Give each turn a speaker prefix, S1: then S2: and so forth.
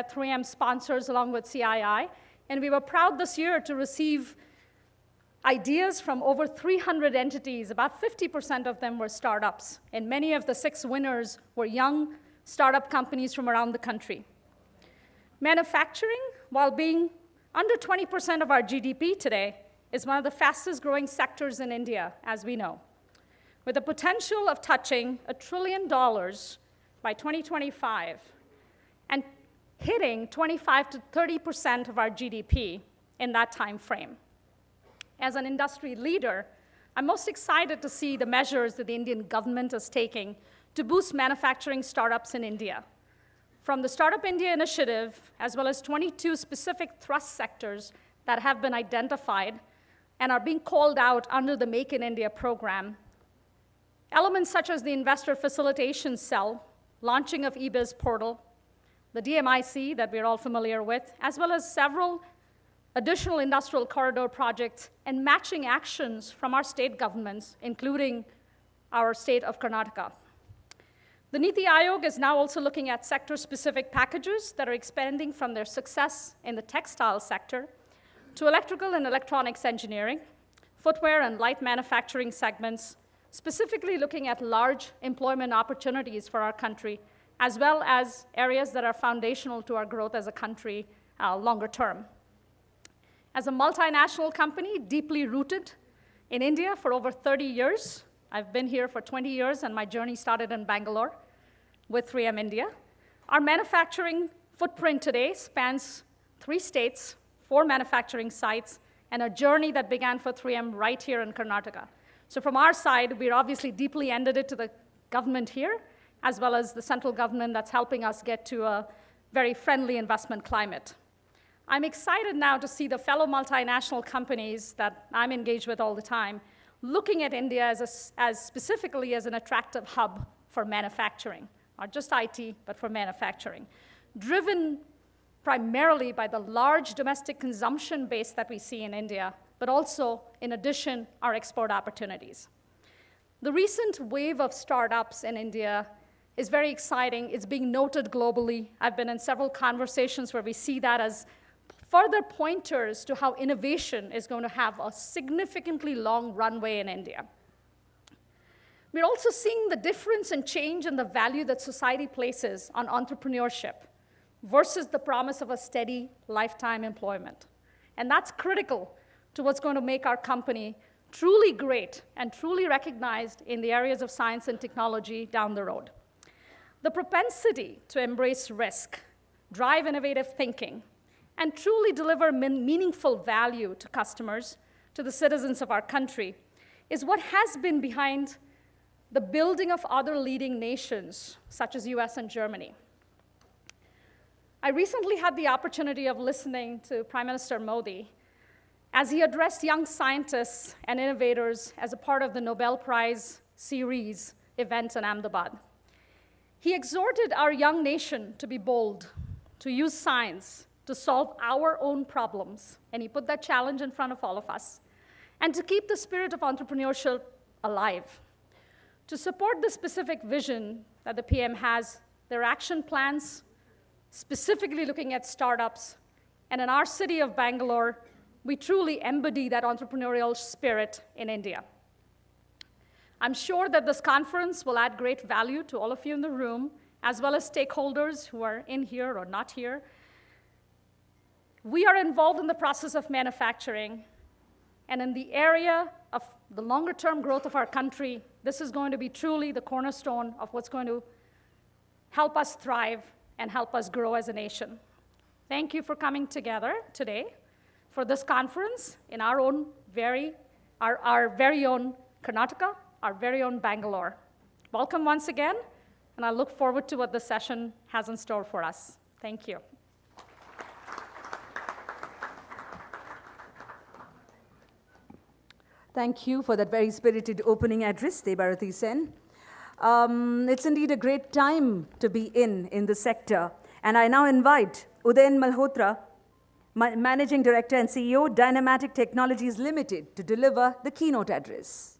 S1: that 3M sponsors along with CII. And we were proud this year to receive ideas from over 300 entities. About 50% of them were startups. And many of the 6 winners were young startup companies from around the country. Manufacturing, while being under 20% of our GDP today, is one of the fastest growing sectors in India, as we know, with the potential of touching $1 trillion by 2025 and hitting 25 to 30% of our GDP in that time frame. As an industry leader, I'm most excited to see the measures that the Indian government is taking to boost manufacturing startups in India. From the Startup India initiative, as well as 22 specific thrust sectors that have been identified and are being called out under the Make in India program, elements such as the Investor Facilitation Cell, launching of eBiz Portal, the DMIC that we're all familiar with, as well as several additional industrial corridor projects and matching actions from our state governments, including our state of Karnataka. The Niti Aayog is now also looking at sector-specific packages that are expanding from their success in the textile sector to electrical and electronics engineering, footwear and light manufacturing segments, specifically looking at large employment opportunities for our country, as well as areas that are foundational to our growth as a country longer term. As a multinational company deeply rooted in India for over 30 years, I've been here for 20 years, and my journey started in Bangalore with 3M India. Our manufacturing footprint today spans 3 states, 4 manufacturing sites, and a journey that began for 3M right here in Karnataka. So from our side, we're obviously deeply indebted to the government here, as well as the central government that's helping us get to a very friendly investment climate. I'm excited now to see the fellow multinational companies that I'm engaged with all the time looking at India as specifically as an attractive hub for manufacturing, not just IT, but for manufacturing, driven primarily by the large domestic consumption base that we see in India, but also, in addition, our export opportunities. The recent wave of startups in India is very exciting. It's being noted globally. I've been in several conversations where we see that as further pointers to how innovation is going to have a significantly long runway in India. We're also seeing the difference and change in the value that society places on entrepreneurship versus the promise of a steady lifetime employment. And that's critical to what's going to make our company truly great and truly recognized in the areas of science and technology down the road. The propensity to embrace risk, drive innovative thinking, and truly deliver meaningful value to customers, to the citizens of our country, is what has been behind the building of other leading nations, such as US and Germany. I recently had the opportunity of listening to Prime Minister Modi as he addressed young scientists and innovators as a part of the Nobel Prize series event in Ahmedabad. He exhorted our young nation to be bold, to use science to solve our own problems, and he put that challenge in front of all of us, and to keep the spirit of entrepreneurship alive. To support the specific vision that the PM has, there are action plans specifically looking at startups, and in our city of Bangalore, we truly embody that entrepreneurial spirit in India. I'm sure that this conference will add great value to all of you in the room, as well as stakeholders who are in here or not here. We are involved in the process of manufacturing, and in the area of the longer-term growth of our country, this is going to be truly the cornerstone of what's going to help us thrive and help us grow as a nation. Thank you for coming together today for this conference in our very own Karnataka, our very own Bangalore. Welcome once again, and I look forward to what this session has in store for us. Thank you.
S2: Thank you for that very spirited opening address, Debarathi Sen. It's indeed a great time to be in the sector. And I now invite Udayan Malhotra, Managing Director and CEO, Dynamatic Technologies Limited, to deliver the keynote address.